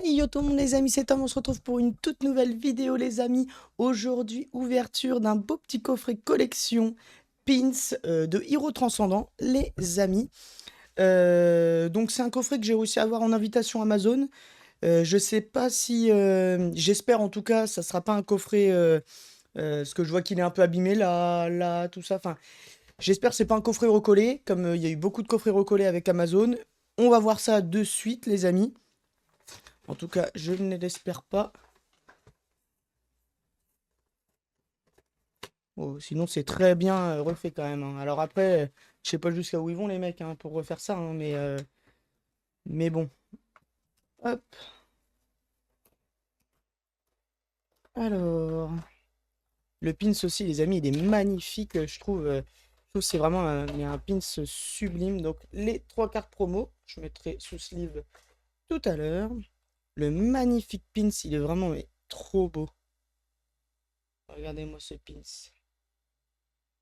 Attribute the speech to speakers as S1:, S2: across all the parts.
S1: Hey yo tout le monde les amis, c'est Tom, on se retrouve pour une toute nouvelle vidéo les amis. Aujourd'hui, ouverture d'un beau petit coffret collection pins de Hero Transcendant les amis. Donc c'est un coffret que j'ai réussi à avoir en invitation Amazon. Je sais pas si, j'espère en tout cas, ça sera pas un coffret, parce que je vois qu'il est un peu abîmé là, tout ça. Enfin, j'espère que c'est pas un coffret recollé, comme il y a eu beaucoup de coffrets recollés avec Amazon. On va voir ça de suite les amis. En tout cas, je ne l'espère pas. Oh, sinon, c'est très bien refait quand même, hein. Alors après, je sais pas jusqu'à où ils vont les mecs hein, pour refaire ça, hein, mais bon. Hop. Alors, le pins aussi, les amis, il est magnifique, je trouve. Je trouve que c'est vraiment mais un pins sublime. Donc, les trois cartes promo, je mettrai sous sleeve tout à l'heure. Le magnifique pins, il est vraiment mais, trop beau. Regardez-moi ce pins.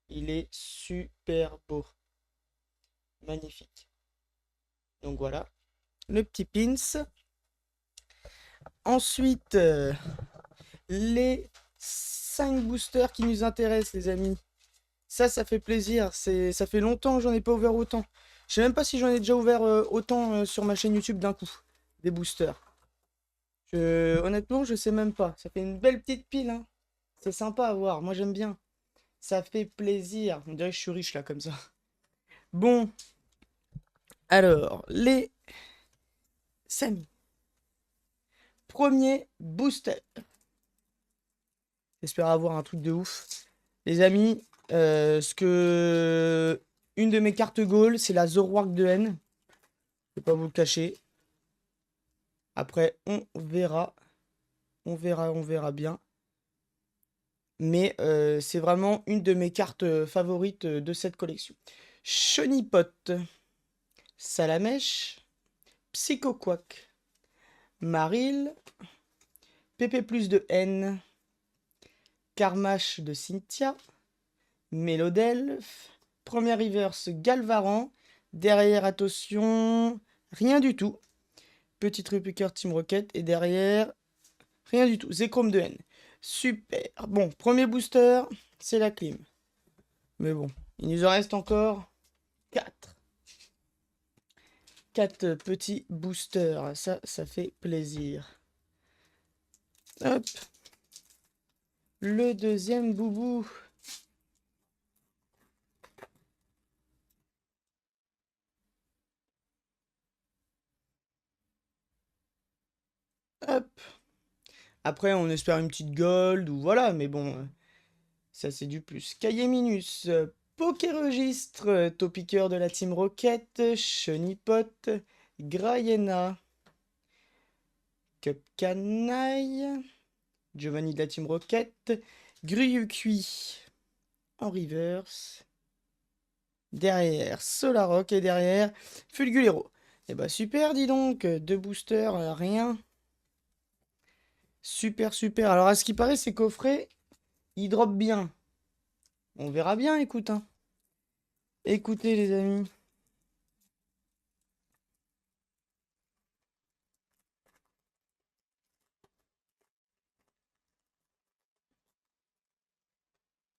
S1: Il est super beau. Magnifique. Donc voilà, le petit pins. Ensuite, les 5 boosters qui nous intéressent, les amis. Ça fait plaisir. Ça fait longtemps que j'en ai pas ouvert autant. Je sais même pas si j'en ai déjà ouvert autant sur ma chaîne YouTube d'un coup. Des boosters. Honnêtement, je sais même pas. Ça fait une belle petite pile, hein. C'est sympa à voir. Moi, j'aime bien. Ça fait plaisir. On dirait que je suis riche là, comme ça. Bon, alors, les Samy. Premier booster. J'espère avoir un truc de ouf. Les amis, une de mes cartes goal, c'est la Zoroark de N. Je vais pas vous le cacher. Après, on verra. On verra bien. Mais c'est vraiment une de mes cartes favorites de cette collection. Chenipote, Salamèche, Psychoquack, Maril, PP plus de N, Karmash de Cynthia, Mélodelph, première reverse Galvaran, derrière attention, rien du tout. Petit répliqueur Team Rocket et derrière, rien du tout. Zekrom de N. Super. Bon, premier booster, c'est la clim. Mais bon, il nous en reste encore 4. 4 petits boosters. Ça fait plaisir. Hop. Le deuxième boubou. Hop. Après, on espère une petite gold ou voilà, mais bon, ça c'est du plus. Cahier-Minus, Pokéregistre, Topiqueur de la Team Rocket, Chenipote, Grayena, Cupcanaille, Giovanni de la Team Rocket, Gruyuqui en reverse, derrière Solarock et derrière Fulgulero. Et bah super, dis donc, deux boosters, rien. Super, super. Alors à ce qui paraît, ces coffrets, ils dropent bien. On verra bien, écoute, hein. Écoutez les amis.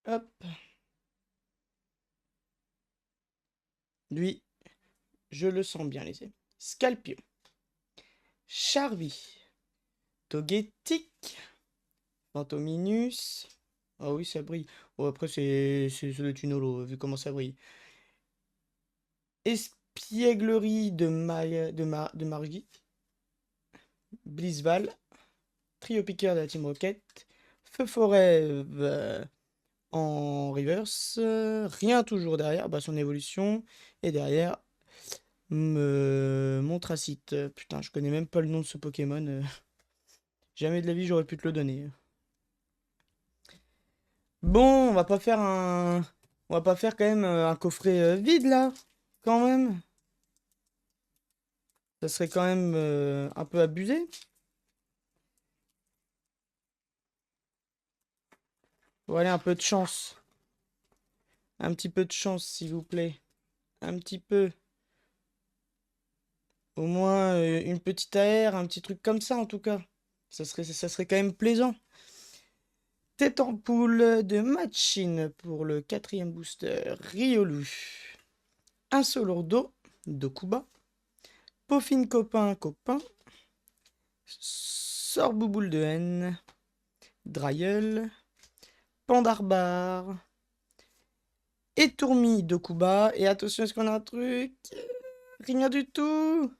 S1: Hop. Lui, je le sens bien, les amis. Scalpion. Charvy. Togetic. Phantominus. Ah oui, ça brille. Oh, après, ça doit être une holo, vu comment ça brille. Espièglerie de Margit. Blizzval. Trio Piqueur de la Team Rocket. Feu Forêt en reverse. Rien toujours derrière. Bah, son évolution. Et derrière, Montracite. Putain, je connais même pas le nom de ce Pokémon. Jamais de la vie, j'aurais pu te le donner. Bon, on va pas faire un... On va pas faire quand même un coffret vide, là. Quand même. Ça serait quand même un peu abusé. Voilà, un peu de chance. Un petit peu de chance, s'il vous plaît. Un petit peu. Au moins une petite AR, un petit truc comme ça en tout cas. Ça serait quand même plaisant. Tête en poule de Machine pour le 4e booster. Riolu. Un Solourdo de Kuba. Peaufine copain copain. Sorbouboule de haine. Drayeul. Pandarbar. Et Tourmi de Kuba. Et attention, est-ce qu'on a un truc? Rien du tout.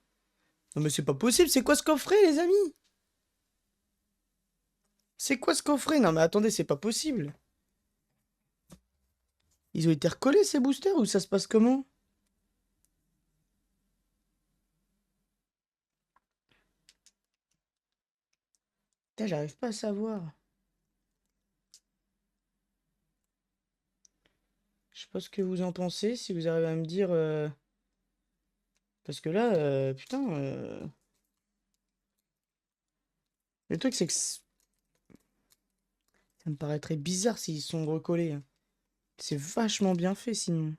S1: Non mais c'est pas possible, c'est quoi ce coffret les amis? C'est quoi ce coffret? Non mais attendez, c'est pas possible. Ils ont été recollés ces boosters ou ça se passe comment? Putain, j'arrive pas à savoir. Je sais pas ce que vous en pensez, si vous arrivez à me dire... Parce que là, putain... Le truc c'est que... Ça me paraîtrait bizarre s'ils sont recollés, hein. C'est vachement bien fait sinon.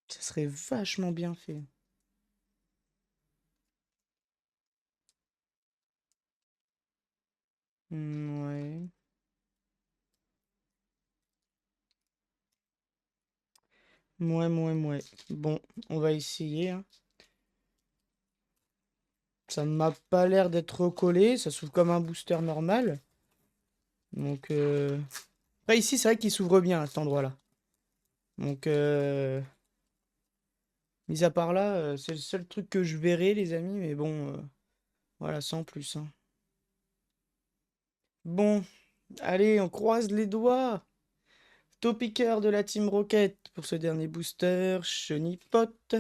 S1: Ça serait vachement bien fait. Ouais. Ouais. Bon, on va essayer, hein. Ça m'a pas l'air d'être recollé, ça s'ouvre comme un booster normal. Donc, après, ici, c'est vrai qu'il s'ouvre bien à cet endroit-là. Donc, mis à part là, c'est le seul truc que je verrai, les amis. Mais bon, voilà, sans plus, hein. Bon, allez, on croise les doigts. Topiqueur de la Team Rocket pour ce dernier booster. Chenipote.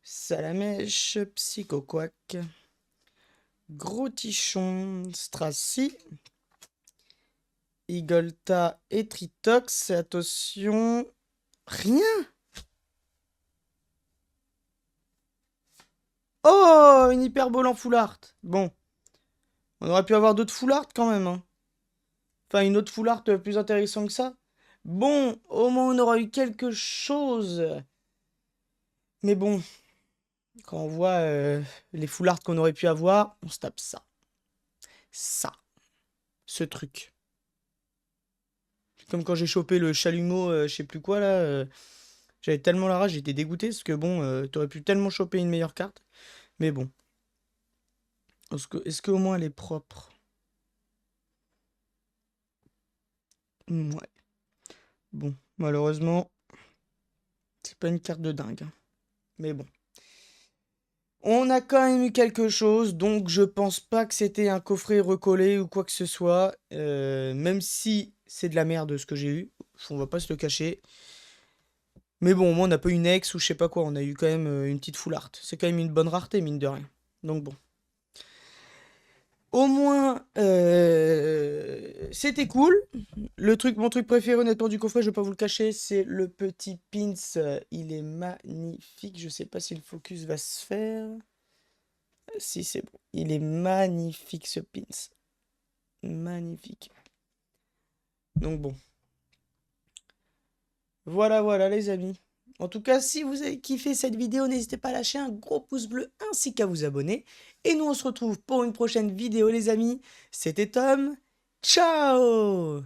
S1: Salamèche. Psychoquack. Gros Tichon. Stracy. Igolta et Tritox. Attention. Rien. Oh, une hyperbole en full art. Bon. On aurait pu avoir d'autres full art quand même, hein. Enfin, une autre full art plus intéressante que ça. Bon, au moins on aura eu quelque chose. Mais bon, quand on voit les full art qu'on aurait pu avoir, on se tape ça. Ça. Ce truc. Comme quand j'ai chopé le chalumeau, je sais plus quoi là. J'avais tellement la rage, j'étais dégoûté parce que bon, t'aurais pu tellement choper une meilleure carte. Mais bon. Est-ce qu'au moins elle est propre? Ouais. Bon, malheureusement, c'est pas une carte de dingue, hein. Mais bon. On a quand même eu quelque chose, donc je pense pas que c'était un coffret recollé ou quoi que ce soit. Même si c'est de la merde ce que j'ai eu. On va pas se le cacher. Mais bon, au moins on n'a pas eu une ex ou je sais pas quoi. On a eu quand même une petite full art. C'est quand même une bonne rareté, mine de rien. Donc bon. Au moins, c'était cool. Mon truc préféré honnêtement du coffret, je vais pas vous le cacher, c'est le petit pins. Il est magnifique. Je sais pas si le focus va se faire. Si, c'est bon. Il est magnifique ce pins. Magnifique. Donc bon. Voilà les amis. En tout cas, si vous avez kiffé cette vidéo, n'hésitez pas à lâcher un gros pouce bleu ainsi qu'à vous abonner. Et nous, on se retrouve pour une prochaine vidéo les amis. C'était Tom. Ciao!